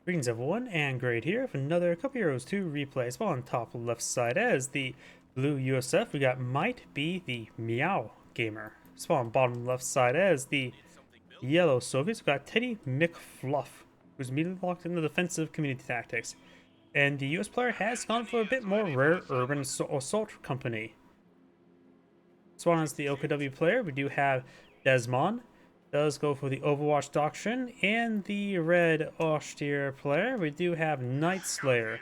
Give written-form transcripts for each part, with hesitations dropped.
Greetings everyone, and Great here with another Cup Heroes 2 replay. As well, on top left side as the blue USF, we got MightBeTheMeowGamer. As well, on bottom left side as the yellow Soviets, we got TeddyMcFluff, who's immediately locked into defensive community tactics. And the US player has gone for a bit more rare urban assault company. As well as the OKW player, we do have Dezman. Does go for the Overwatch doctrine, and the red austere player, we do have NightSlayer.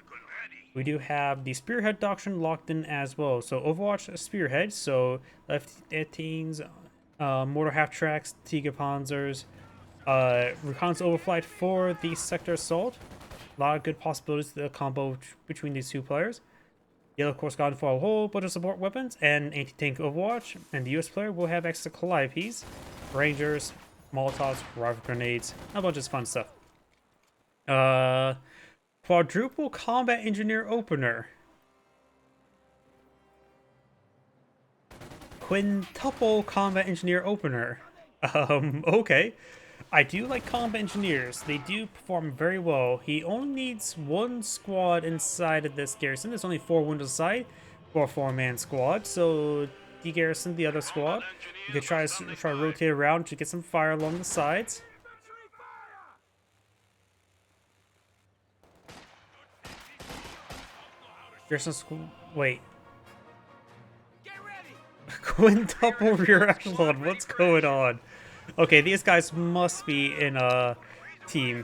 We do have the Spearhead doctrine locked in as well. So Overwatch Spearhead, so left 18s, Mortar Half Tracks, Tiga Panzers, Reconnaissance Overflight for the Sector Assault. A lot of good possibilities to the combo between these two players. Yellow, of course, gone for a whole bunch of support weapons and anti-tank Overwatch, and the US player will have access to Calliopes, Rangers, Molotovs, rifle grenades, a bunch of fun stuff. Quadruple Combat Engineer Opener. Quintuple Combat Engineer Opener. Okay. I do like combat engineers. They do perform very well. He only needs one squad inside of this garrison. There's only 4 windows aside for a 4-man squad. So de-garrison the other squad. You could try to rotate around to get some fire along the sides. Garrison squad. Wait. Quintuple rear echelon. What's going on? Okay, these guys must be in a team.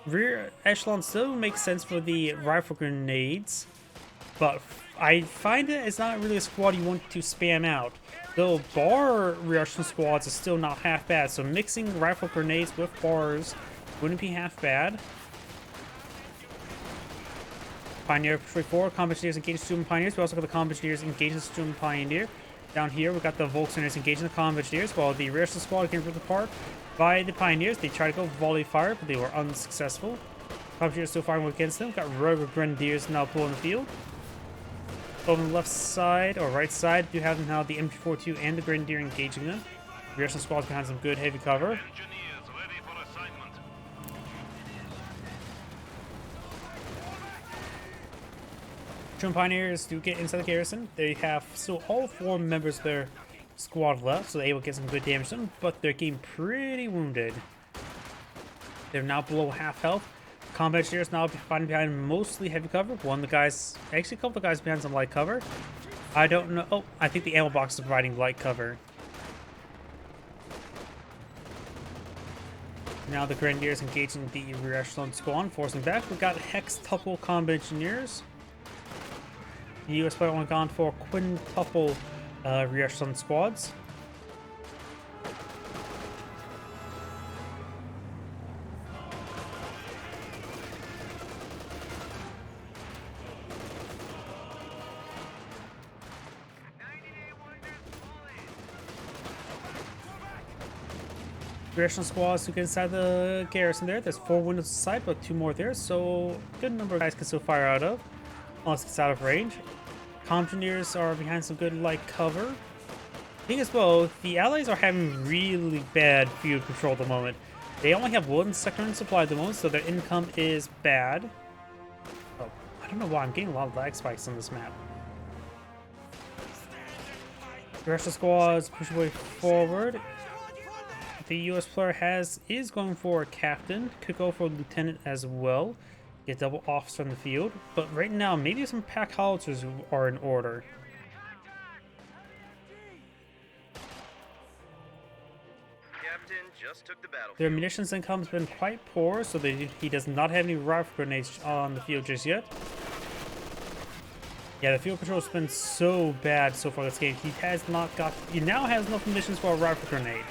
Rear echelon still makes sense for the rifle grenades, but I find it's not really a squad you want to spam out. Though bar rear echelon squads is still not half bad, so mixing rifle grenades with bars wouldn't be half bad. Pioneer Patrol 4, Combat Engineers engaging Student Pioneers. We also got the Combat Engineers engaging Student Pioneer. Down here, we got the Volkswagens engaging the Combat Engineers, while the rear squad getting ripped apart by the Pioneers. They tried to go volley fire, but they were unsuccessful. Combat Engineers still firing against them. Got Rogue Grenadiers now pulling the field. Over on the left side, or right side, you have now the MP42 and the Grenadier engaging them. Rear squad's behind some good heavy cover. Pioneers do get inside the garrison. They have still all 4 members of their squad left, so they're able to get some good damage to them, but they're getting pretty wounded. They're now below half health. Combat engineers now fighting behind mostly heavy cover. One of the guys, actually a couple of guys behind some light cover. I don't know. Oh, I think the ammo box is providing light cover. Now the Grenadiers engaging the rear echelon squad, forcing back. We got hextuple combat engineers. The US player only gone for quintuple rear echelon squads. Rear echelon squads to get inside the garrison there. There's 4 windows inside, but 2 more there, so good number of guys can still fire out of. Unless it's out of range. Engineers are behind some good light cover. I think as well, the allies are having really bad field control at the moment. They only have 1 sector in supply at the moment, so their income is bad. Oh, I don't know why I'm getting a lot of lag spikes on this map. The rest of the squads push away forward. The US player is going for a captain, could go for a lieutenant as well. Get double offs from the field, but right now maybe some pack howitzers are in order. Captain just took the battlefield. Their munitions income has been quite poor, so he does not have any rifle grenades on the field just yet. Yeah, the field control has been so bad so far this game. He now has enough munitions for a rifle grenade.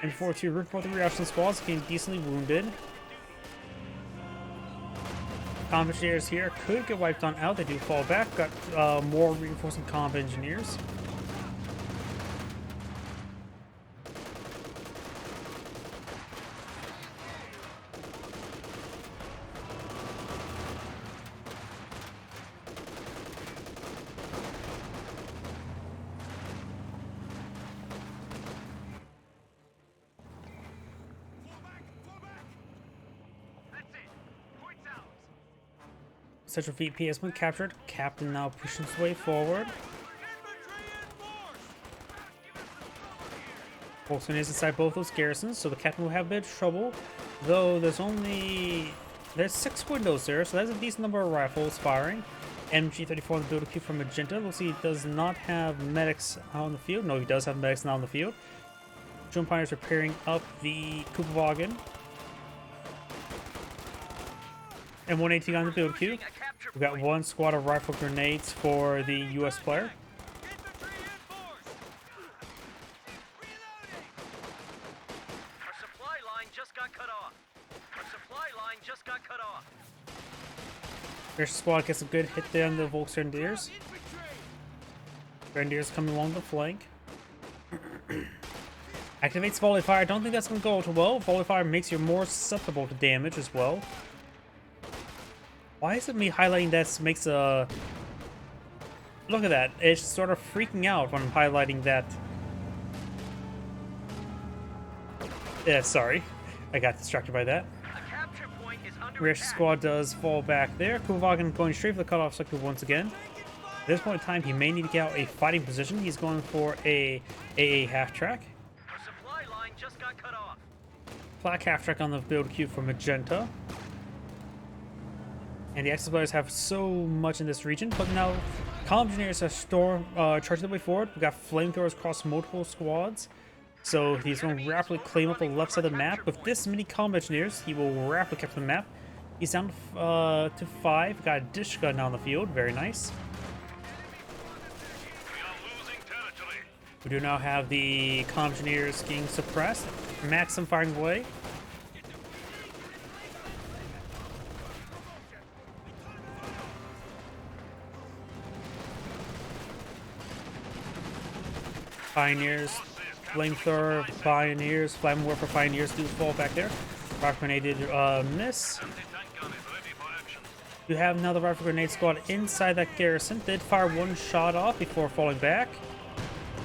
And for two root for the rear echelon squads, getting decently wounded. Combat engineers here could get wiped on out. They do fall back. Got more reinforcing combat engineers. Central VP has been captured. Captain now pushing his way forward. Volkswagen is inside both those garrisons, so the captain will have a bit of trouble. Though there's 6 windows there, so that's a decent number of rifles firing. MG34 on the build queue from Magenta. Looks like he does not have medics on the field. No, he does have medics now on the field. Drone Pioneers repairing up the Kugelwagen. And 118 on the build queue. We've got 1 squad of rifle grenades for the US player. Our supply line just got cut off. Our supply line just got cut off. British squad gets a good hit there on the Volksgrenadiers. Grenadiers coming along the flank. Activates volley fire. I don't think that's going to go too well. Volley fire makes you more susceptible to damage as well. Why is it me highlighting that makes a... Look at that. It's sort of freaking out when I'm highlighting that. Yeah, sorry. I got distracted by that. Rear squad does fall back there. Kugelwagen going straight for the cutoff sector once again. At this point in time, he may need to get out a fighting position. He's going for a AA half track. Our supply line just got cut off. Flak half track on the build queue for Magenta. And the Axis players have so much in this region, but now column engineers are charging their way forward. We've got flamethrowers across multiple squads. So he's going to rapidly claim up the left side of the map. With this many column engineers, he will rapidly capture the map. He's down to 5. We've got a Dishka now on the field. Very nice. We do now have the column engineers getting suppressed. Maxim firing away. Pioneers, flamethrower, pioneers, flame warfare pioneers do fall back there. Rocket grenade did miss. You have now the rifle grenade squad inside that garrison. Did fire 1 shot off before falling back.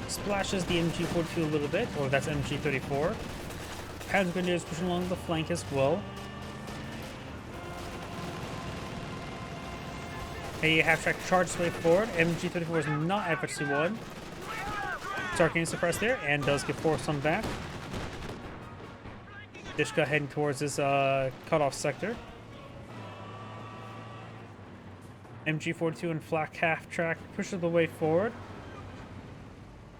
Splashes the MG42 a little bit, or that's MG34. Panzer grenadiers pushing along the flank as well. A half-track charge way forward. MG34 is not at FC1. Start getting suppressed there, and does get forced on back. Dishka heading towards this cutoff sector. MG42 and flak half track pushes the way forward.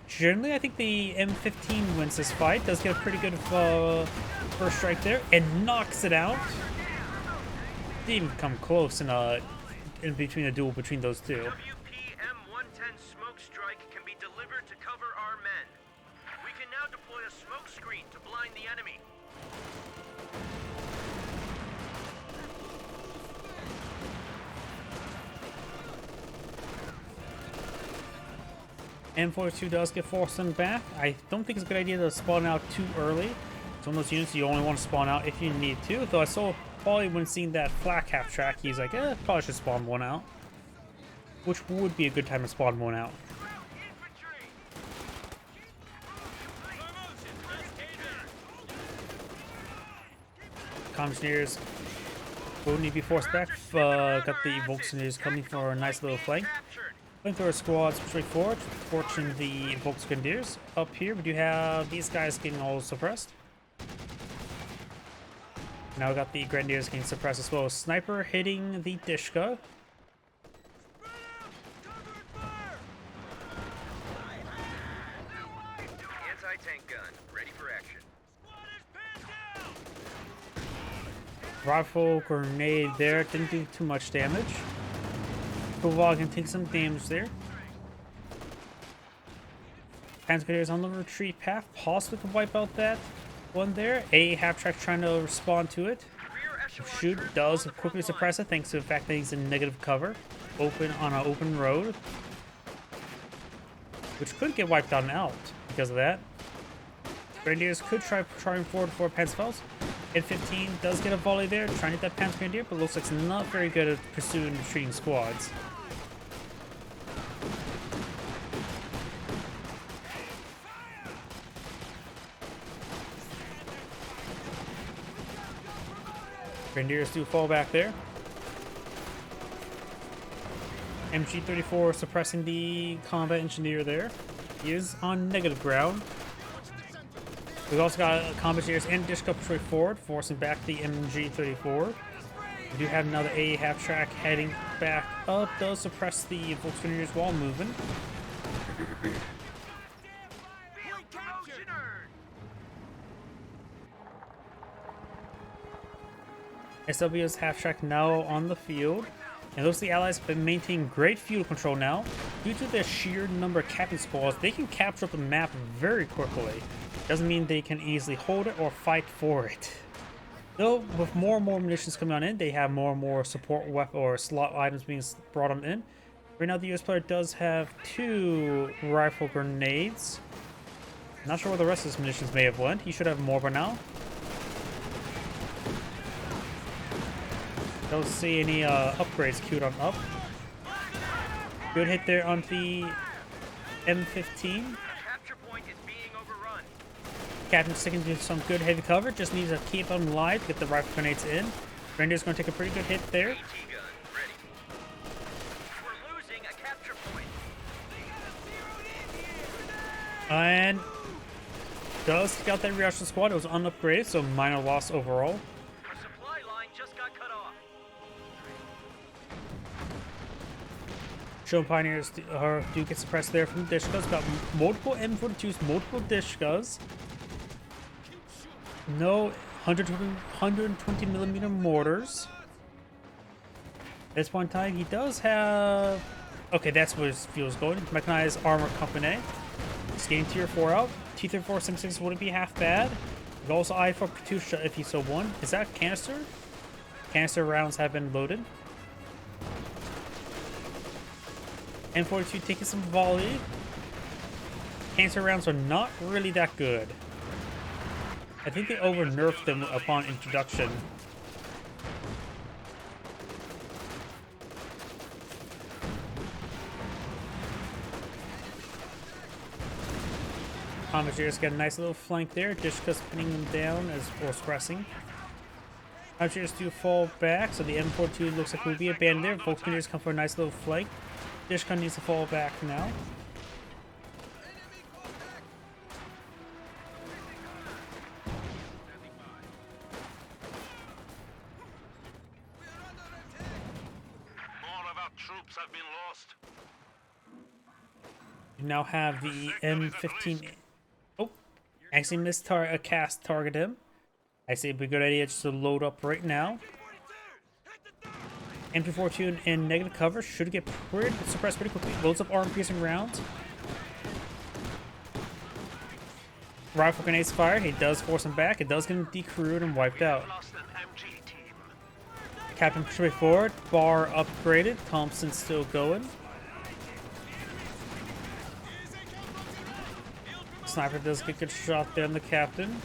Generally, I think the M15 wins this fight. Does get a pretty good first strike there, and knocks it out. Didn't even come close in between a duel between those two. WP-M110 smoke strike can be delivered to cover our men. We can now deploy a smoke screen to blind the enemy. M42 does get forced on back. I don't think it's a good idea to spawn out too early. It's one of those units you only want to spawn out if you need to. Though I saw probably when seeing that flak half track, he's like, probably should spawn one out. Which would be a good time to spawn one out. Commissioners will need to be forced back. Got the Volkswagen coming for a nice little flank. Flamethrower squads straight forward, fortune the Volksgrenadiers. Up here, we do have these guys getting all suppressed. Now we got the Grenadiers getting suppressed as well. Sniper hitting the Dishka. Anti-tank gun, ready for action. Rifle grenade there, didn't do too much damage. Kugelwagen can take some damage there. Panzer Grenadiers on the retreat path, possibly can wipe out that one there. A half track trying to respond to it. Shoot does quickly suppress it thanks to the fact that he's in negative cover, open on an open road, which could get wiped out because of that. Grenadiers could try charging forward for Panzerfaust. N15 does get a volley there, trying to hit that Panzer Grenadier, but looks like it's not very good at pursuing and retreating squads. Grenadiers do fall back there. MG34 suppressing the combat engineer there. He is on negative ground. We've also got combat engineers and dish patrol forward, forcing back the MG34. We do have another A half-track heading back up, does suppress the Volkswageners while moving. SW's half-track now on the field. And those the Allies have been maintaining great field control now. Due to the sheer number of captain squads, they can capture up the map very quickly. Doesn't mean they can easily hold it or fight for it. Though, with more and more munitions coming on in, they have more and more support weapon or slot items being brought on in. Right now, the US player does have 2 rifle grenades. Not sure where the rest of his munitions may have went. He should have more by now. Don't see any upgrades queued on up. Good hit there on the M15. Captain sticking to some good heavy cover. Just needs to keep them alive to get the rifle grenades in. Grenadier's going to take a pretty good hit there. And does take out that reaction squad. It was unupgraded, so minor loss overall. Show Pioneers do get suppressed there from the Dishkas. Got multiple M42s, multiple Dishkas. No 120mm mortars. At this point in time, he does have... Okay, that's where his fuel's going. Mechanized Armor Company. He's getting tier 4 out. T-3476 wouldn't be half bad. He's also eye for Katusha if he so won. Is that canister? Canister rounds have been loaded. M42 taking some volley. Canister rounds are not really that good. I think they over-nerfed them upon introduction. Commandeers get a nice little flank there. Dishka's pinning them down as well pressing. Commandeers do fall back, so the M42 looks like we'll be abandoned there. Volkswageners come for a nice little flank. Dishka needs to fall back now. Troops have been lost. You now have the M15. Oh, actually missed a cast target him. I say it'd be a good idea just to load up right now. M242 in negative cover should get suppressed pretty quickly. Loads up arm piercing rounds. Rifle grenades fired. He does force him back. It does get him decrewed and wiped out. Captain push forward. Bar upgraded. Thompson's still going. Sniper does get a good shot there on the captain.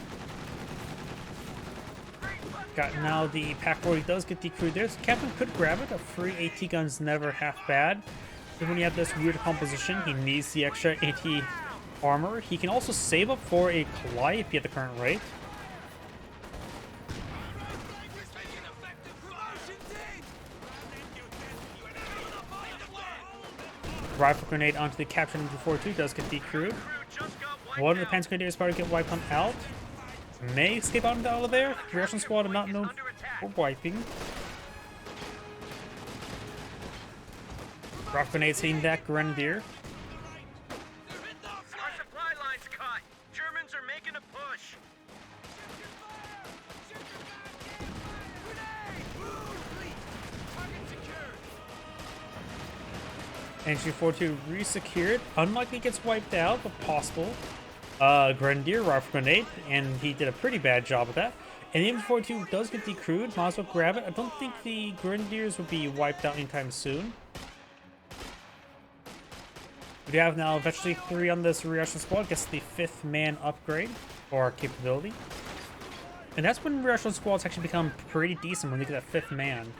Got now the Pack 40 does get decrewed there. So captain could grab it. A free AT gun's never half bad. But when you have this weird composition, he needs the extra AT armor. He can also save up for a Calliope at the current rate. Rifle grenade onto the captain before 2 does get decrewed. One of the Pants Grenadiers about to get wiped on out. May escape out of there. The Russian squad are not known for wiping. Rock grenades hitting that Grenadier. Our supply line's cut. Germans are making a push. NG42 resecured. Unlikely gets wiped out, but possible. Grenadier rifle grenade, and he did a pretty bad job with that. And the M42 does get decrewed. Might as well grab it. I don't think the Grenadiers will be wiped out anytime soon. We do have now eventually 3 on this Russian squad. Gets the 5th man upgrade or capability. And that's when Russian squads actually become pretty decent when they get that 5th man.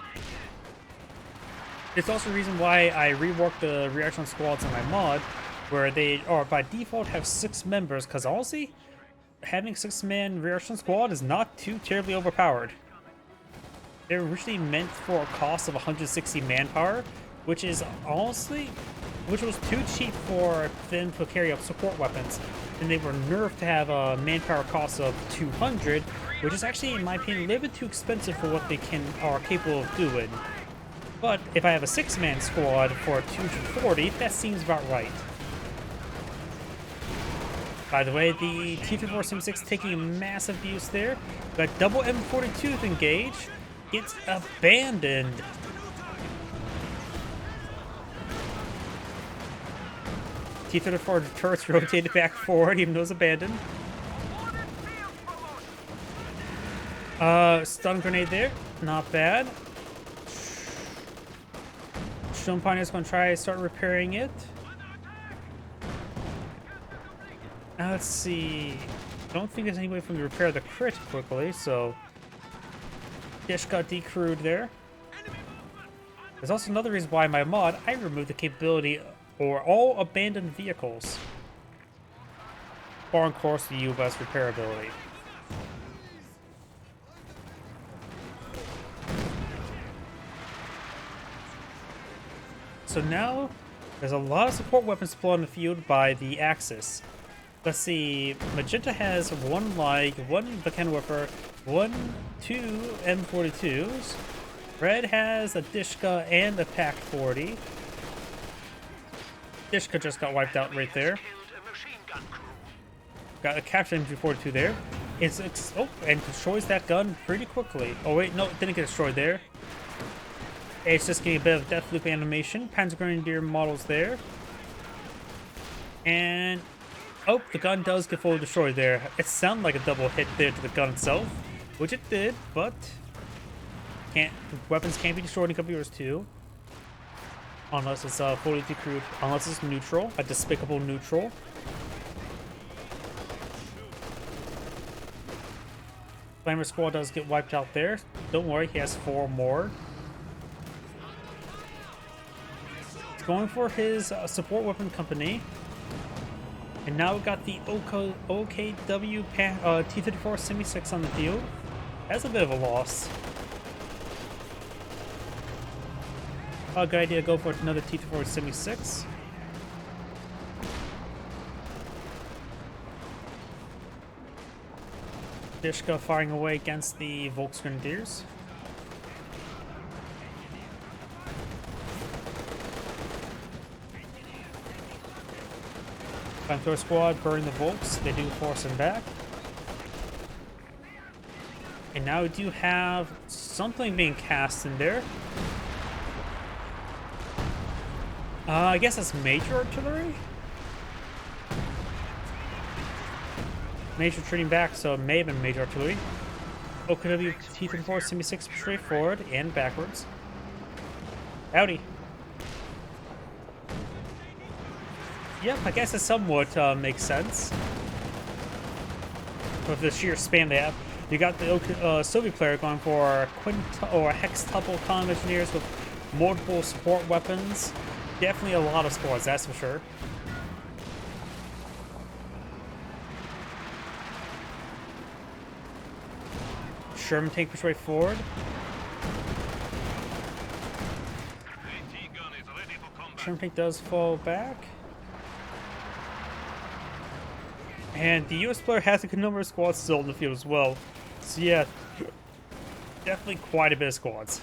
It's also the reason why I reworked the reaction squads in my mod, where they are by default have 6 members, because honestly, having 6-man reaction squad is not too terribly overpowered. They're originally meant for a cost of 160 manpower, which is honestly, which was too cheap for them to carry up support weapons, and they were nerfed to have a manpower cost of 200, which is actually, in my opinion, a little bit too expensive for what they are capable of doing. But if I have a 6-man squad for 240, that seems about right. By the way, the T-34-76 taking a massive abuse there. Got double M42 engage. Gets abandoned. T-34 turrets rotated back forward, even though it's abandoned. Stun grenade there. Not bad. Stone Pioneer's gonna try to start repairing it. Now let's see. Don't think there's any way for me to repair the crit quickly, so Dish got decrewed there. There's also another reason why my mod, I removed the capability for all abandoned vehicles. Or, of course, the U.S. repairability. So now, there's a lot of support weapons deployed on the field by the Axis. Let's see, Magenta has 1 Light, 1 Volcano Whipper, 2 M42s. Red has a Dishka and a Pac-40. Dishka just got wiped out right there. Got a captured MG42 there. And destroys that gun pretty quickly. Oh wait, no, it didn't get destroyed there. It's just getting a bit of death loop animation. Panzer Grenadier models there. And oh, the gun does get fully destroyed there. It sounded like a double hit there to the gun itself, which it did, but weapons can't be destroyed in computers too. Unless it's fully decrewed, unless it's neutral, a despicable neutral. Flamer Squad does get wiped out there. Don't worry, he has 4 more. He's going for his support weapon company. And now we got the OKW T-34-76 on the field. That's a bit of a loss. A good idea to go for another T-34-76. Dishka firing away against the Volksgrenadiers. Flamethrower Squad burn the Volks. They do force him back. And now we do have something being cast in there. I guess that's major artillery? Major retreating back, so it may have been major artillery. OKW T-34-76 straightforward and backwards. Howdy. Yep, I guess it somewhat makes sense. With the sheer spam they have. You got the Soviet player going for hextuple column engineers with multiple support weapons. Definitely a lot of squads, that's for sure. Sherman tank push right forward. Sherman tank does fall back. And the US player has a good number of squads still in the field as well. So yeah, definitely quite a bit of squads.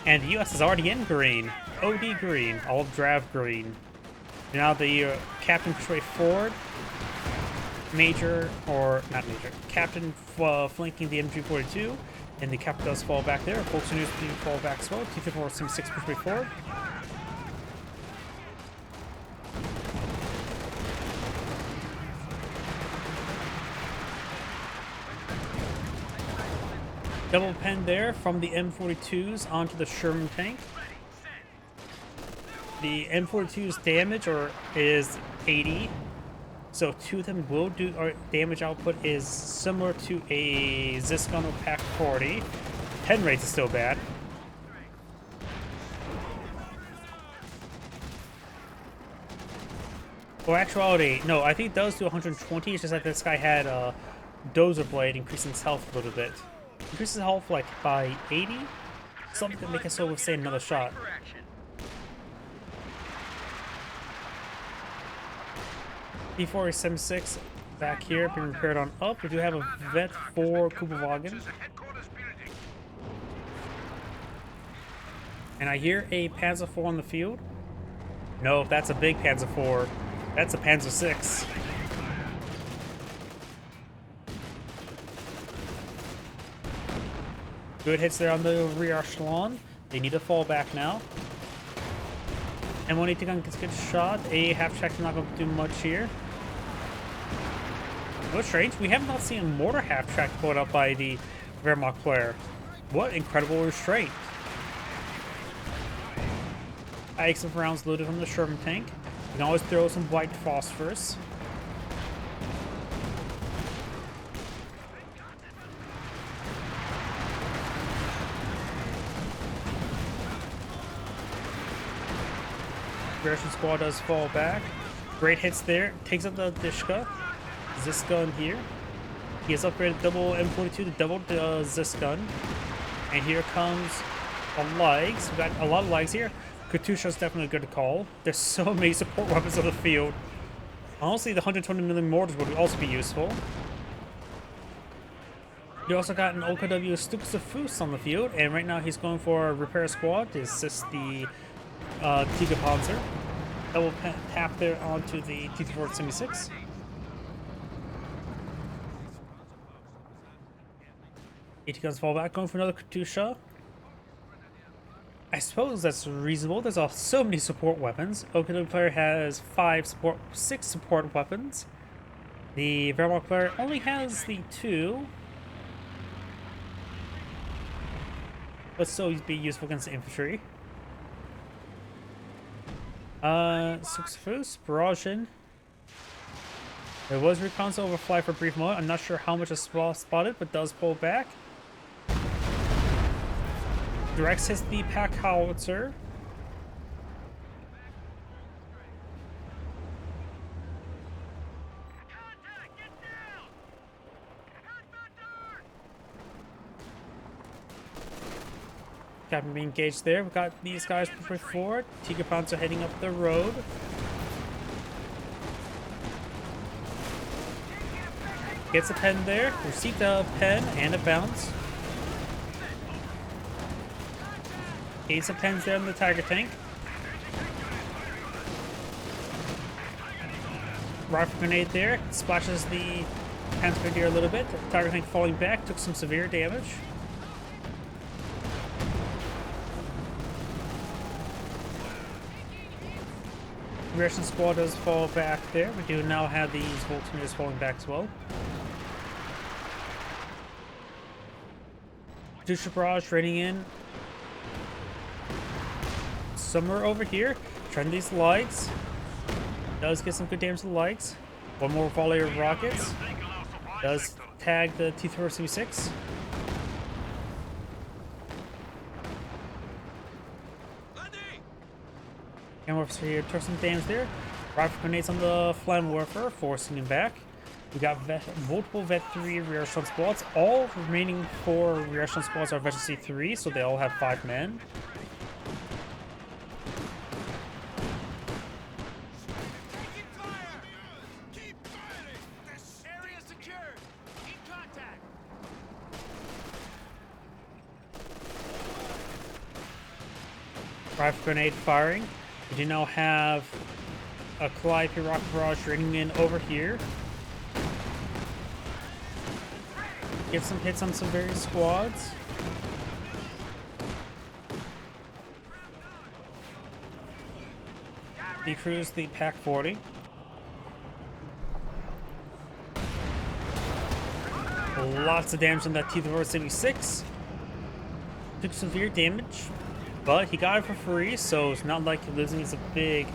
And the US is already in green. OD green, all draft green. Now the captain push right forward. Major, or not major, captain flanking the MG42, and the captain does fall back there. Volkswagen do fall back as well. T-34-76 push right forward. Double pen there from the M42s onto the Sherman tank. The M42's damage is 80. So 2 of them will do, or damage output is similar to a Ziscon or Pac-40. Pen rates is still bad. Well, actuality, no, I think it does do 120. It's just that this guy had a Dozer Blade increasing his health a little bit. Increases health like by 80. something that make it so withstand another shot. For action. P476 back here, being repaired on up. We do have a vet for Kubovagen. And I hear a Panzer IV on the field. No, that's a big Panzer IV. That's a Panzer VI. Good hits there on the rear echelon. They need to fall back now. And when Itagon gets a good shot, a half-track is not going to do much here. What's strange, we have not seen a mortar half-track put up by the Wehrmacht player. What incredible restraint. I have some rounds loaded from the Sherman tank. You can always throw some white phosphorus. Russian squad does fall back. Great hits there. Takes up the Dishka. Zisgun here. He has upgraded double M42 to double Zisgun. And here comes the legs. We got a lot of legs here. Katusha is definitely a good call. There's so many support weapons on the field. Honestly, the 120mm mortars would also be useful. You also got an OKW Stuxafus on the field, and right now he's going for a repair squad to assist the Tiga Panzer. Double tap there onto the T-476. AT-guns fall back, going for another Katusha. I suppose that's reasonable. There's so many support weapons. OKW player has 6 support weapons. The Wehrmacht player only has the 2. But still be useful against the infantry. Suxfus, Barragin. There was reconnaissance overfly for a brief moment. I'm not sure how much is spotted, but does pull back. Directs hits the pack howitzer. Captain being engaged there. We've got these guys prepared forward. Tiger Panzer heading up the road. Gets a pen there. Received a pen and a bounce. Ace of pens there on the Tiger tank. Rifle grenade there. Splashes the Panzer Grenadier a little bit. Tiger tank falling back. Took some severe damage. Russian squad does fall back there. We do now have these Volunteers falling back as well. Dusha Barrage raining in. Summer over here. Trying these lights. Does get some good damage to the lights. One more volley of rockets. Does tag the T-476. Camera officer here took some damage there. Rifle grenades on the Flammenwerfer, forcing him back. We got multiple Vet 3 rear echelon squads. All remaining 4 rear echelon squads are Veteran C3, so they all have 5 men. Rifle grenade firing. We do now have a Calliope rocket barrage raining in over here. Get some hits on some various squads. Decruise the Pack 40. Lots of damage on that T-476. Took severe damage. But he got it for free, so it's not like losing is a big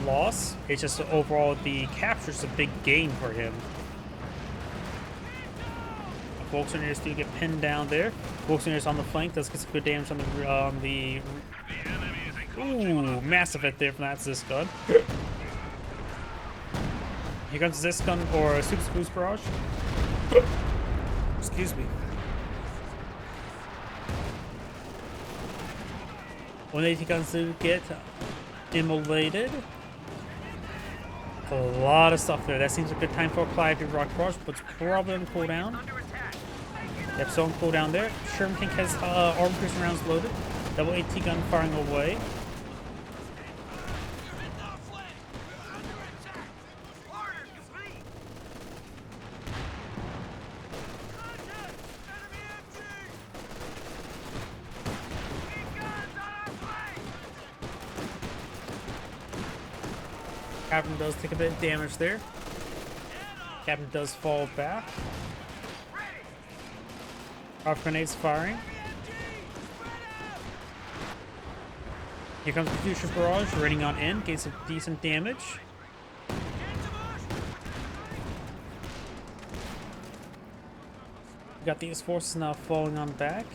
loss. It's just overall the capture is a big gain for him. Volkswageners do get pinned down there. Volkswageners on the flank does get some good damage on the ooh, massive hit there from that Zisgun. Here comes Zisgun or Super Boost Barrage. Excuse me. When AT guns do get immolated, a lot of stuff there. That seems a good time for a Calliope rocket barrage, but it's probably on cooldown. Yep, so on cooldown there. Sherman Tank has armor piercing rounds loaded. Double AT gun firing away. Captain does take a bit of damage there. Captain does fall back. Off grenades firing. Here comes the Future Barrage, raining on in, getting some decent damage. We got these forces now falling on back.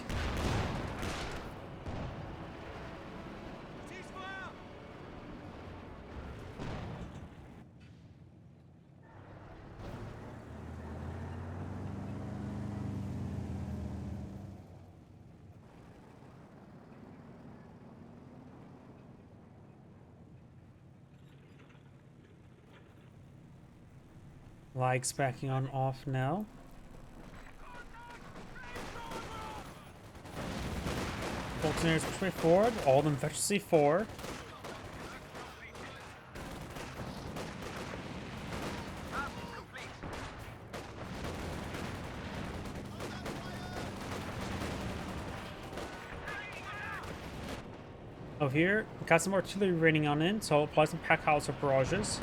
Lights backing on off now. Boltoners push way forward, all of them fetch C4. Over here, we got some artillery raining on in, so I'll apply some pack howitzer barrages.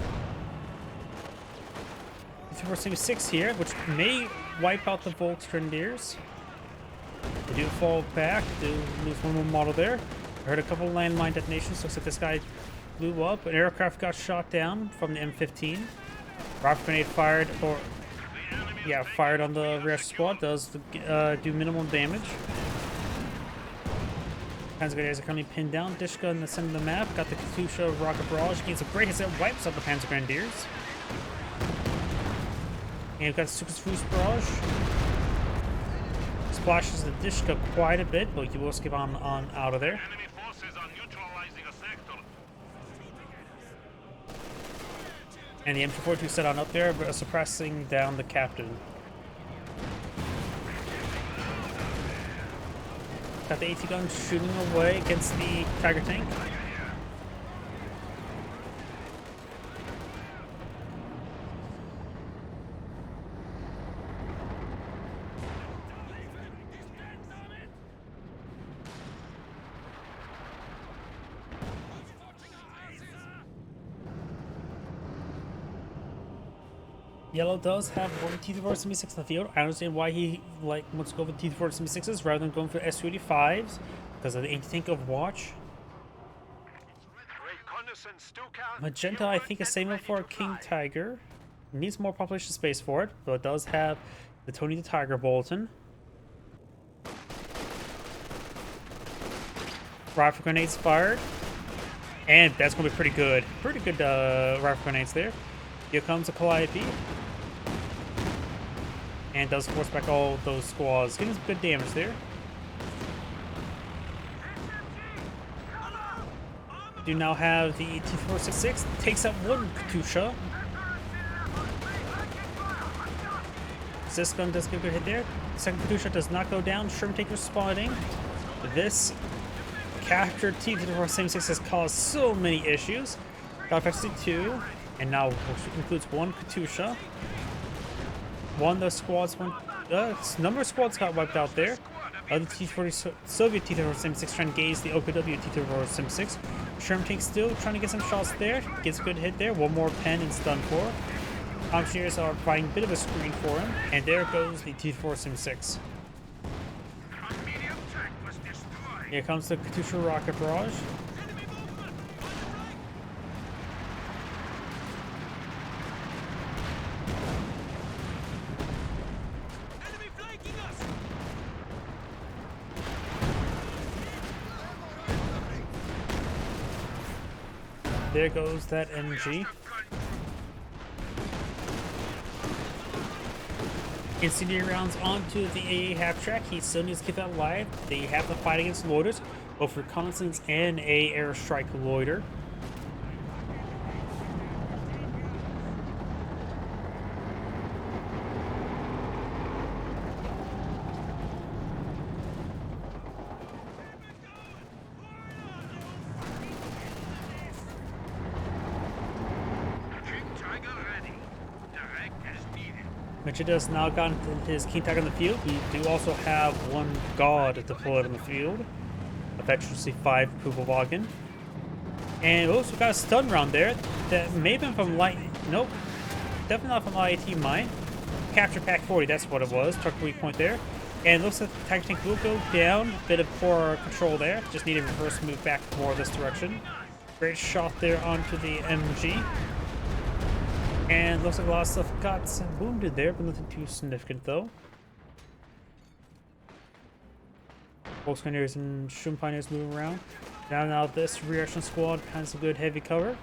6 here, which may wipe out the Volksgrenadiers. They do fall back, do lose one more model there. I heard a couple landmine detonations. Looks like this guy blew up. An aircraft got shot down from the M15. Rocket grenade fired, or yeah, fired on the rear squad. Does do minimal damage. Panzergrenadiers are currently pinned down. Dishka in the center of the map. Got the Katusha rocket barrage. Gains a great hit that wipes out the Panzergrenadiers. And we've got Sukas barrage. Splashes the Dishka quite a bit, but he will skip on out of there. Enemy forces are neutralizing a sector. And the M242 set on up there, but suppressing down the captain. Got the AT gun shooting away against the Tiger tank. Yellow does have one T-3476 in the field. I understand why he wants to go with T-3476s rather than going for S-285s because of the anti-tank of Watch. Magenta, I think, is saving for a King Tiger. Needs more population space for it, but it does have the Tony the Tiger Bolton. Rifle grenades fired, and that's going to be pretty good. Pretty good rifle grenades there. Here comes a Calliope. And does force back all those squads. Getting some good damage there. Do now have the T-466. Takes out one Katusha. This gun does get a good hit there. Second Katusha does not go down. Sherman tank responding. This captured T-476 has caused so many issues. Got actually 2. And now, which includes one Katusha. One of the squads, number of squads got wiped out there. The T-40 Soviet T-3476 trying to gaze the OKW T-3476. Sherman tank still trying to get some shots there. Gets a good hit there. One more pen and stun for. Engineers are providing a bit of a screen for him. And there goes the T-3476. Here comes the Katusha rocket barrage. There goes that MG. Incendiary rounds onto the AA half track. He still needs to keep that alive. They have the fight against loaders. both reconnaissance and a airstrike loiter. Mitchell has now gotten his King Tiger on the field. We do also have one God deployed on the field. Eventually 5 Pupilwagen. And we also got a stun round there that may have been from Light. Nope. Definitely not from IAT Mine. Capture Pack 40, that's what it was. Target weak point there. And it looks like the Tiger Tank will go down. Bit of poor control there. Just need a reverse move back more this direction. Great shot there onto the MG. And looks like a lot of stuff got wounded there, but nothing too significant though. Both Pioneers and Shroom Pioneers moving around. Now this reaction squad has some good heavy cover.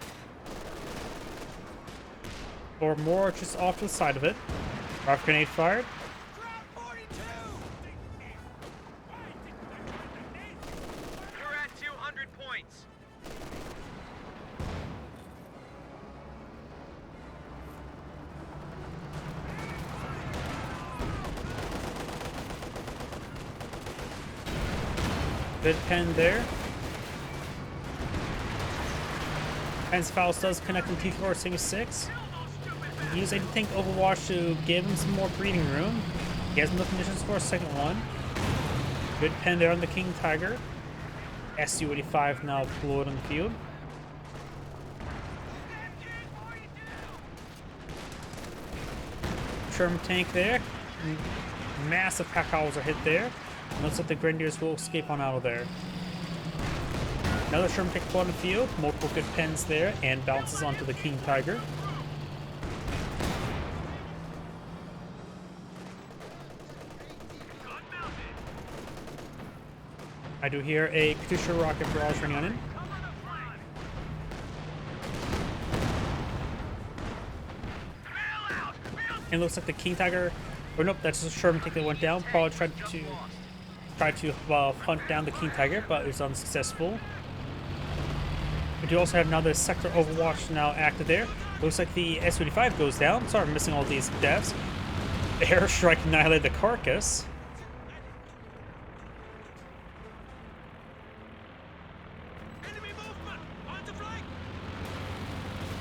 Or more just off to the side of it. Rocket grenade fired. We're at 200 points. Good pen there. Pen's Faust does connect in T4 Sigma 6. Use a tank Overwatch to give him some more breathing room. He has enough conditions for a second one. Good pen there on the King Tiger. SU-85 now deployed on the field. Sherman tank there. Massive pack howls are hit there. Looks like the Grenadiers will escape on out of there. Another Sherman tank on the field. Multiple good pens there and bounces onto the King Tiger. I do hear a Katusha rocket barrage running on in. And it looks like the King Tiger, or nope, that's just a Sherman tank that went down. Probably tried to hunt down the King Tiger, but it was unsuccessful. We do also have another sector Overwatch now active there. Looks like the S-25 goes down. Sorry for missing all these deaths. The airstrike annihilated the carcass.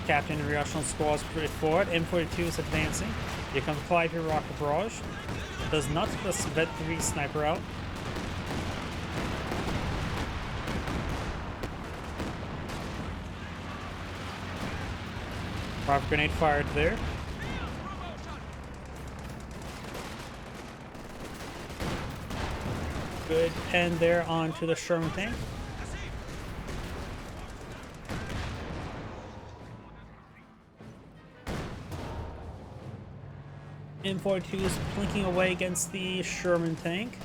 Captain and reactional squads pretty forward. M42 is advancing. Here comes Clive here, rocket barrage. Does not put the Vet 3 sniper out. Rocket grenade fired there. Good pen there onto the Sherman tank. M42 is blinking away against the Sherman tank.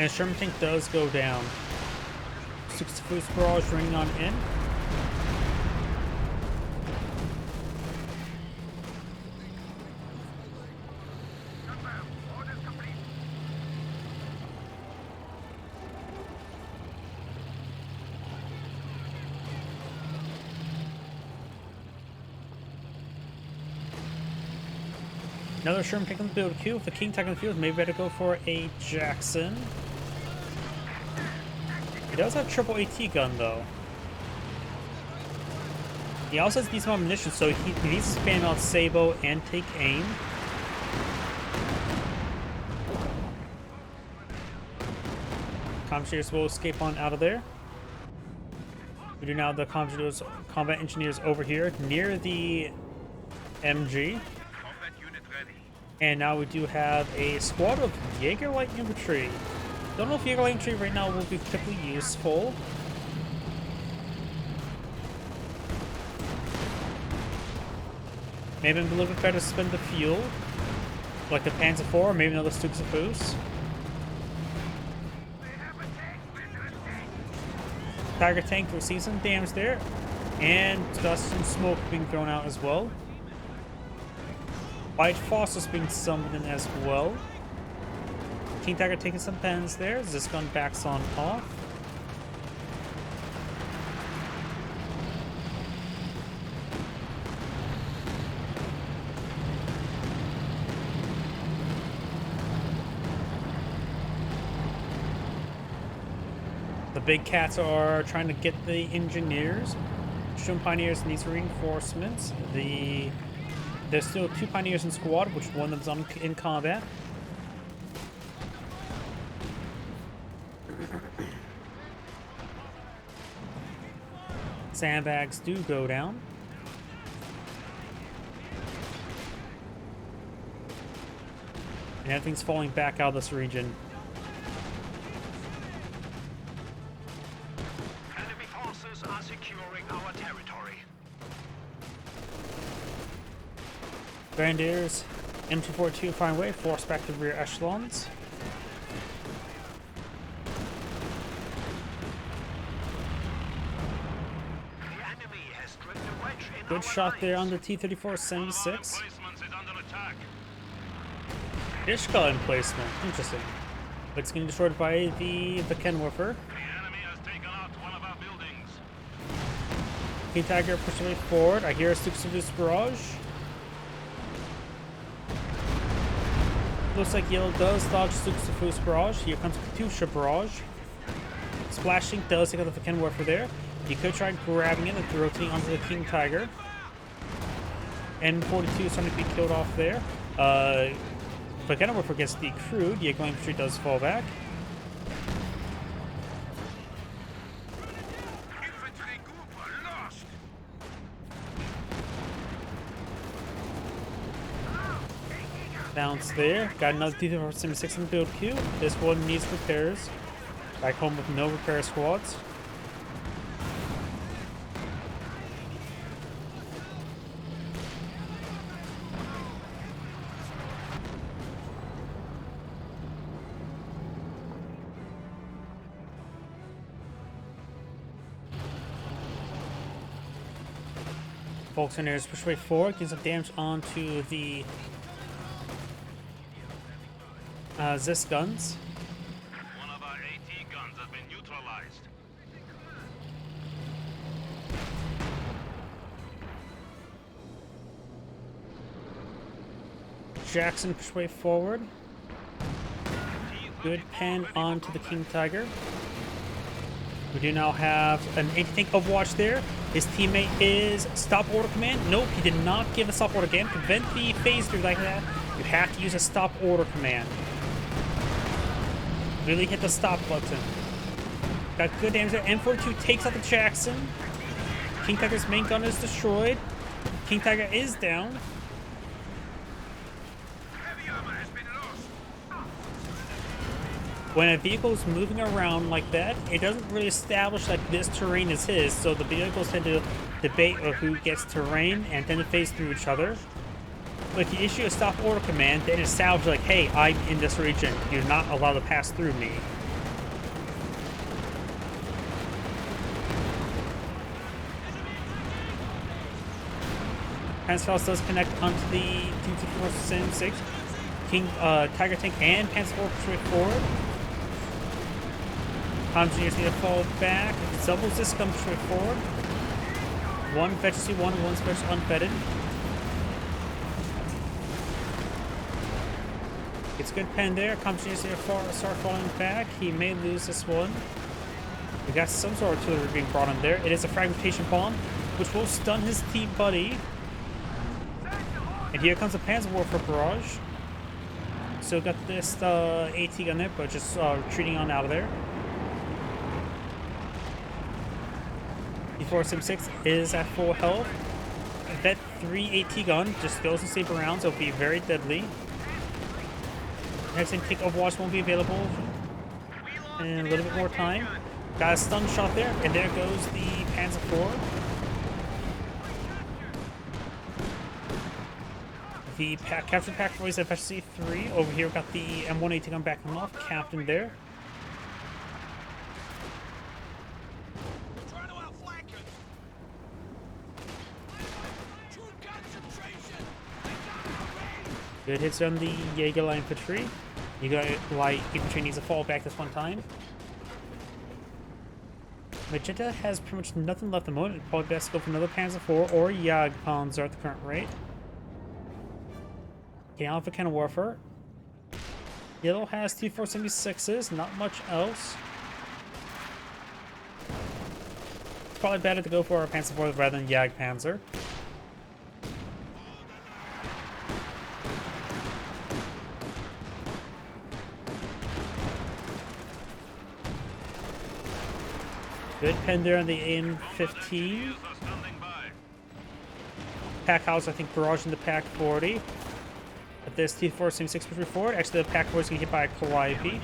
And Sherman tank does go down. 6 boost barrage running on in. Another Sherman tank on the field queue. If the King tank on the field, maybe better go for a Jackson. He does have triple AT gun though. He also has decent ammunition, so he needs to spam out Sabo and take aim. Combat will escape on out of there. We do now have the combat engineers over here near the MG. And now we do have a squad of Jaeger Light Infantry. Don't know if Jaeger Light Infantry right now will be particularly useful. Maybe a little bit better to spend the fuel, like the Panzer IV, or maybe another Stukes of Boost. Tiger tank receives some damage there, and got some smoke being thrown out as well. White Foster's being summoned in as well. King Tiger taking some pens there. This gun backs on off. The big cats are trying to get the engineers. Shun Pioneers needs reinforcements. There's still 2 Pioneers in squad, which one of them's in combat. Sandbags do go down. And everything's falling back out of this region. Enemy forces are securing our territory. Grenadiers, M242 find way, force back to rear echelons. The enemy has driven a wedge in Good our shot there on lines. the T-34-76. Emplacements is under attack. Ishka emplacement, interesting. But it's getting destroyed by the Kenwoofer. The enemy has taken out one of our buildings. King Tiger pursuing forward. I hear a Six-Seduce barrage. Looks like Yellow does dodge Six-Seduce barrage. Here comes Katusha barrage. Splashing does take out the Kenwoofer there. You could try grabbing it and rotating onto the King Tiger. N42 is starting to be killed off there. If the Kenwoofer gets decrewed, the Going Infantry does fall back. Infantry group lost. Bounce there. Got another T-34-76 in the build queue. This one needs repairs. Back home with no repair squads. Volkswageners push way forward, getting some damage onto the Zis guns. One of our AT guns has been neutralized. Jackson push way forward. Good pen onto the King Tiger. We do now have an anti-tank Overwatch there. His teammate is stop order command. Nope, he did not give a stop order command. Prevent the phase through like that. You have to use a stop order command. Really hit the stop button. Got good damage there. M42 takes out the Jackson. King Tiger's main gun is destroyed. King Tiger is down. Heavy armor has been lost. When a vehicle is moving around like that, it doesn't really establish that this terrain is his, so the vehicles tend to debate who gets terrain and tend to phase through each other. But if you issue a stop order command, then it establishes like, hey, I'm in this region. You're not allowed to pass through me. Panzerfaust does connect onto the T-34-76. King Tiger Tank and Panzer push forward. Engineers need to fall back. Doubles this comes straight forward. One fetch C1 and one's fetch unfetted. It's good pen there. Engineers need to start falling back. He may lose this one. We got some sort of artillery being brought in there. It is a fragmentation bomb, which will stun his team buddy. And here comes a Panzerwerfer barrage. Still got this AT gun there, but just retreating on out of there. T-476 is at full health. That 3 AT gun just goes and saber rounds. It'll be very deadly. Next thing, kick Overwatch won't be available in a little bit more time. Got a stun shot there, and there goes the Panzer IV. The Captain Pack Boys at FSC3. Over here, we've got the M180 gun backing off. Captain there. Trying to outflank us. True concentration. Good hits on the Jaeger light infantry. Jaeger light infantry needs to fall back this one time. Magenta has pretty much nothing left at the moment. Probably best to go for another Panzer IV or Jagdpanzer at the current rate. Getting out for kind of warfare. Yellow has T-476s, not much else. It's probably better to go for a Panzer IV rather than Jagdpanzer. Good pen there on the M15. Pack house, I think, barrage in the Pack 40. But this T-476 push forward. Actually, the Pack 40 is going to get hit by a Calliope.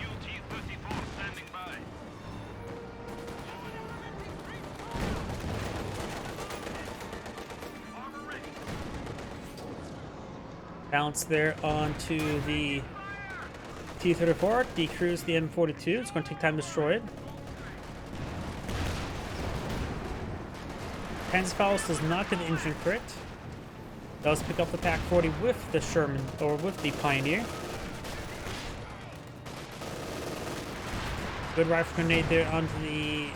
Bounce there onto the T-34. Decrews the M42. It's going to take time to destroy it. Panzerfaust does not get the engine crit. Does pick up the Pack 40 with the Sherman, or with the Pioneer. Good rifle grenade there onto the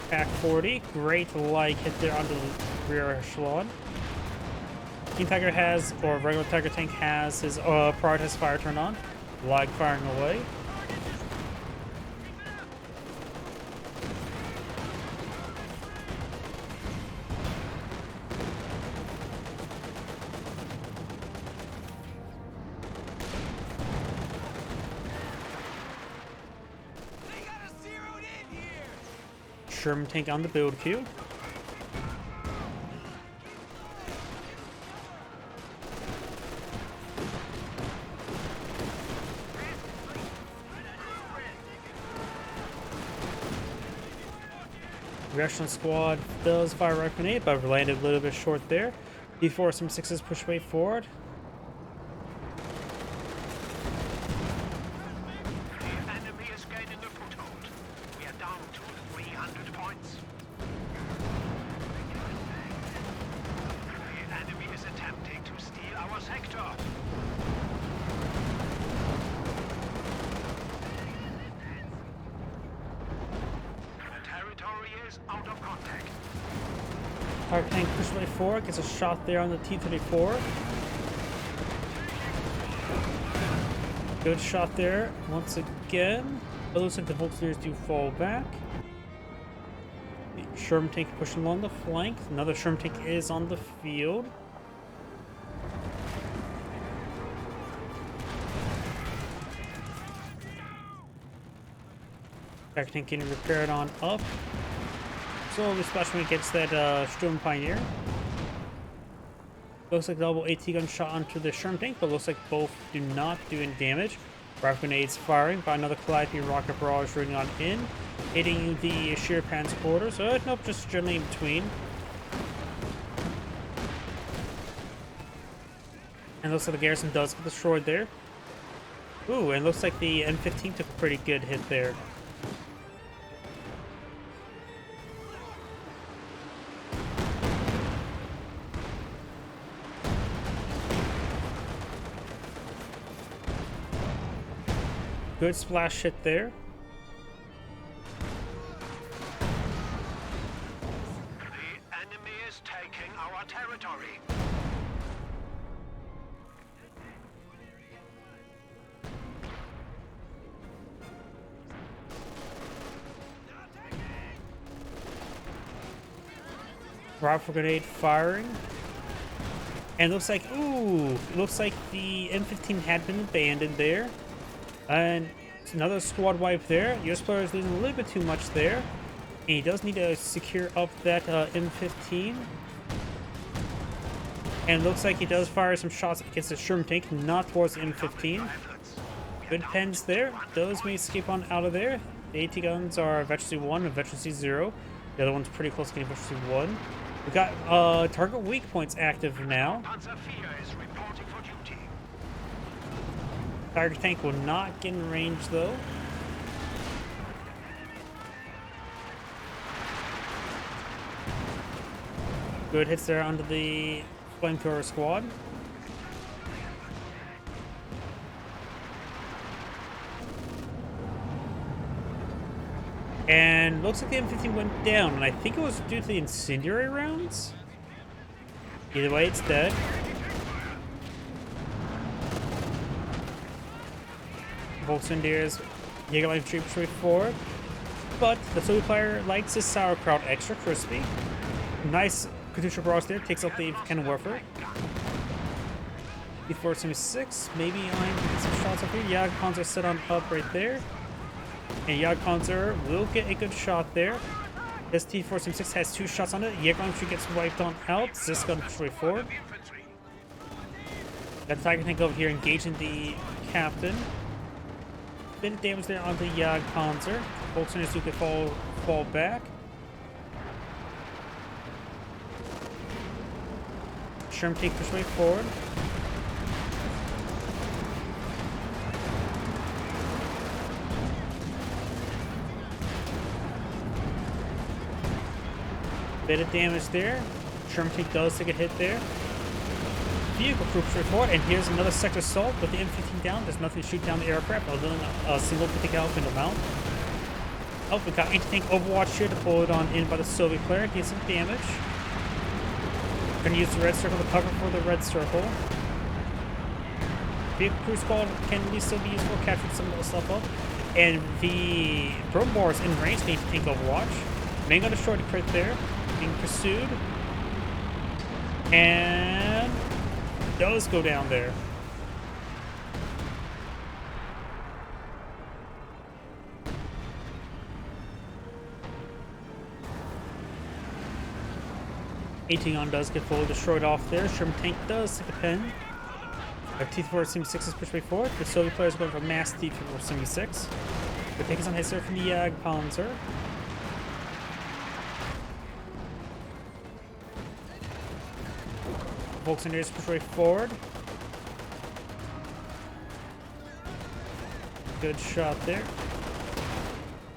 Pack 40. Great light hit there onto the rear echelon. King Tiger has, or regular Tiger tank has his prioritized fire turned on. Lag firing away. Sherman tank on the build queue. Reaction squad does fire a grenade, but landed a little bit short there. Before some sixes push way forward. Tiger tank pushed way forward, gets a shot there on the T-34. Good shot there once again. It looks like the Volunteers do fall back. The Sherman tank pushing along the flank. Another Sherman tank is on the field. Tiger tank getting repaired on up. Slowly splashing against that Sturm Pioneer. Looks like double AT gun shot onto the Sherman tank, but looks like both do not do any damage. Rifle grenades firing by another Calliope rocket barrage running on in, hitting the Sheer Pan's quarters. Nope, just generally in between. And looks like the garrison does get destroyed there. Ooh, and looks like the M15 took a pretty good hit there. Good splash hit there. The enemy is taking our territory. Rifle grenade firing. And looks like, ooh, it looks like the M15 had been abandoned there. And another squad wipe there. US player is losing a little bit too much there. And he does need to secure up that M15. And it looks like he does fire some shots against the Sherman tank, not towards the M15. Good pens there. Those may escape on out of there. The AT guns are Veterancy 1 and Veterancy 0. The other one's pretty close to getting Veterancy 1. We've got target weak points active now. Tiger tank will not get in range though. Good hits there onto the flamethrower squad. And looks like the M15 went down, and I think it was due to the incendiary rounds. Either way, it's dead. Volkswagen's Jägerline troops straight forward. But the Soviet player likes his sauerkraut extra crispy. Nice Katusha Bros there, takes out the cannon warfare. T-476, maybe I'm getting some shots up here. Jagdpanzer set on up right there. And Jagdpanzer will get a good shot there. This T-476 has 2 shots on it. Jägerline gets wiped on out. Zisgun straight forward. Got the Tiger tank over here engaging the captain. Bit of damage there onto Jagdpanzer. Volkswagen do could fall back. Sherm take push way forward. Bit of damage there. Sherm take does take a hit there. Vehicle crew straight forward, and here's another sector assault with the M15 down. There's nothing to shoot down the aircraft other than a single Pacific Elephant mount. Oh, we got anti-tank Overwatch here to pull it on in by the Soviet player. Get some damage. Gonna use the red circle to cover for the red circle. Vehicle crew squad can still be useful capturing some of the stuff up. And the Brombar is in range, the anti-tank Overwatch. Main gun destroyed a crit there. Being pursued. And does go down there. Agion does get fully destroyed off there. Sherman tank does take a pen. Our T-476 is pushed way forward. The Soviet players are going for mass T-476. The tank is on his there from the Jagdpanzer. Volkswagen is pushed way forward. Good shot there.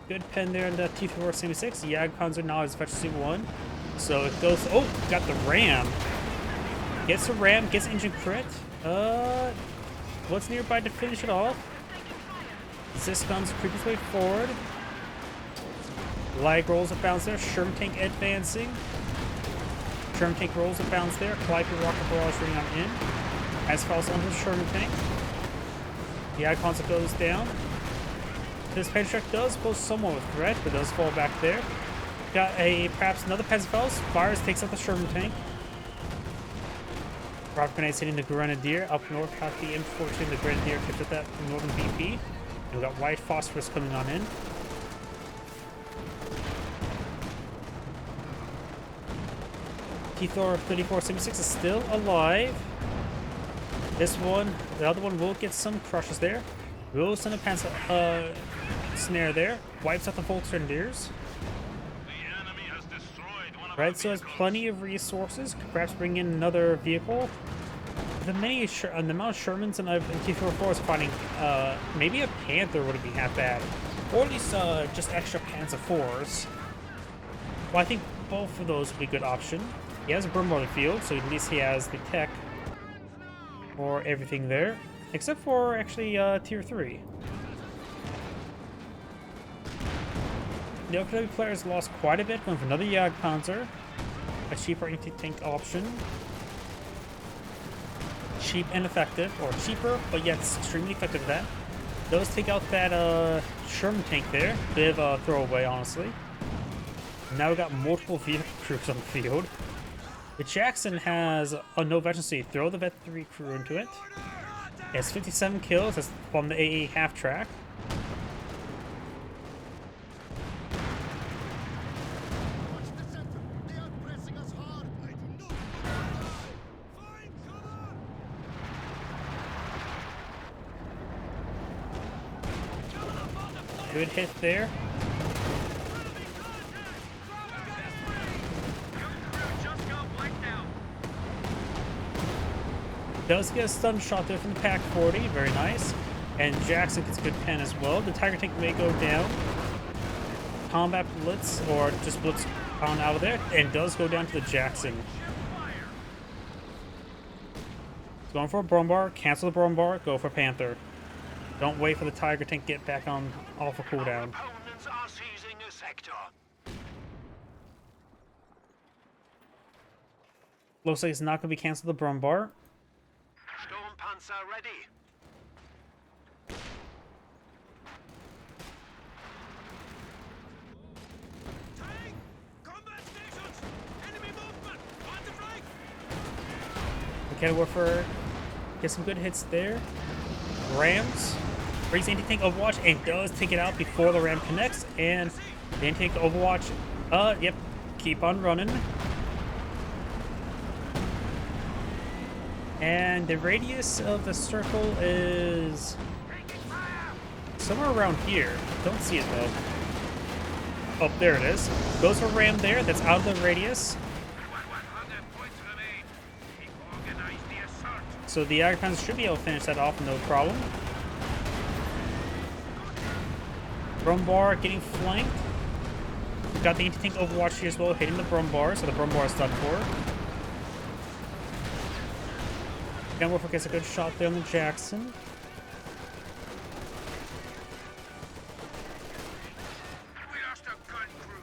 Good pen there on the T-476. Jagdpanzer now is efficiency 1. So it goes. Oh, got the ram. Gets a ram, gets engine crit. What's nearby to finish it off? Zisgun's creeping his way forward. Lag rolls a bounce there. Sherm tank advancing. Sherman tank rolls a bounce there. Calliope rocket barrage running on in. As falls onto the Sherman tank. The icons goes down. This Patriot does pose somewhat of a threat, but does fall back there. Got a perhaps another Panzerfaust. Fires, takes out the Sherman tank. Rocket grenades hitting the Grenadier. Up north, got the M14. The Grenadier picked up that northern BP. And we got white phosphorus coming on in. T-Thor 3476 is still alive. This one, the other one will get some crushes there. Will send a Panzer snare there. Wipes out the Volkswageners. Right, so has plenty of resources. Could perhaps bring in another vehicle. The amount of Shermans and T-44 fighting, maybe a Panther wouldn't be half bad. Or at least just extra Panzer IVs. Well, I think both of those would be a good option. He has a Brimbar in the field, so at least he has the tech for everything there. Except for, actually, Tier 3. The OKW players lost quite a bit, going for another Jagdpanzer. A cheaper anti-tank option. Cheap and effective, or cheaper, but yet extremely effective at that. Those take out that Sherman tank there. Bit of a throwaway, honestly. Now we've got multiple vehicle crews on the field. The Jackson has a no veteran, so you throw the Vet 3 crew into it. It has 57 kills. That's from the AA half track. Good hit there. Does get a stun shot there from the Pack 40, very nice. And Jackson gets a good pen as well. The Tiger tank may go down. Combat blitz, or just blitz on out of there, and does go down to the Jackson. He's going for a Brombar, cancel the Brombar, go for Panther. Don't wait for the Tiger tank to get back on off a cooldown. Looks like it's not going to be canceled the Brumbar. Sturmpanzer ready. Combat stations! Enemy movement! On the flank! Cannon Warfare gets some good hits there. Rams brings anti-tank Overwatch and does take it out before the ram connects. And the anti-tank Overwatch, yep, keep on running. And the radius of the circle is somewhere around here. Don't see it though. Oh, there it is. Goes for ram there. That's out of the radius. So the Archons should be able to finish that off, no problem. Brumbar getting flanked. Got the anti-tank Overwatch here as well, hitting the Brumbar, so the Brumbar is done for. Gunwolfer gets a good shot there on the Jackson. We lost a gun crew.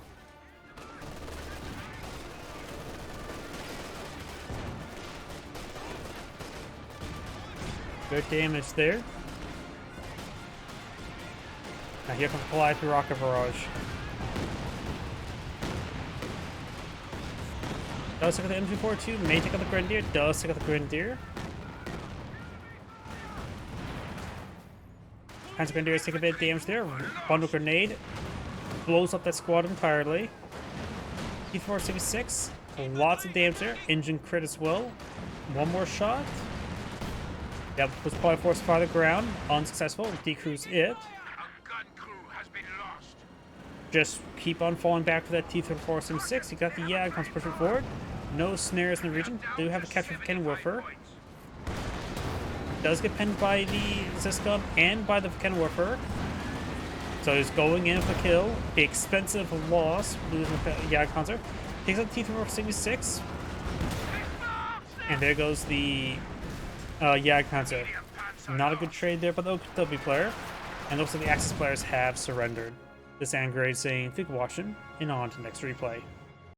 Good damage there. Now here comes Calliope Rocket Barrage. Does take out the M242, may take out the Grenadier, does take out the Grenadier. Hands of Grenadiers take a bit of damage there. Bundle Grenade blows up that squad entirely. T466, lots of damage there. Engine crit as well. One more shot. That was probably forced to fire the ground. Unsuccessful. Decrews it. A gun crew has been lost. Just keep on falling back for that T476. You got the Yag pushing forward. No snares in the region. Do have a capture for Cannon Warfare. Does get pinned by the Ziscum and by the Cannon Warfare. So he's going in for the kill. The expensive loss, losing the Yag Panzer. Takes out the T476. And there goes the Yag Panzer. Not a good trade there by the OKW player. And looks like the Axis players have surrendered. This Angrade saying, thank you for watching, and on to the next replay.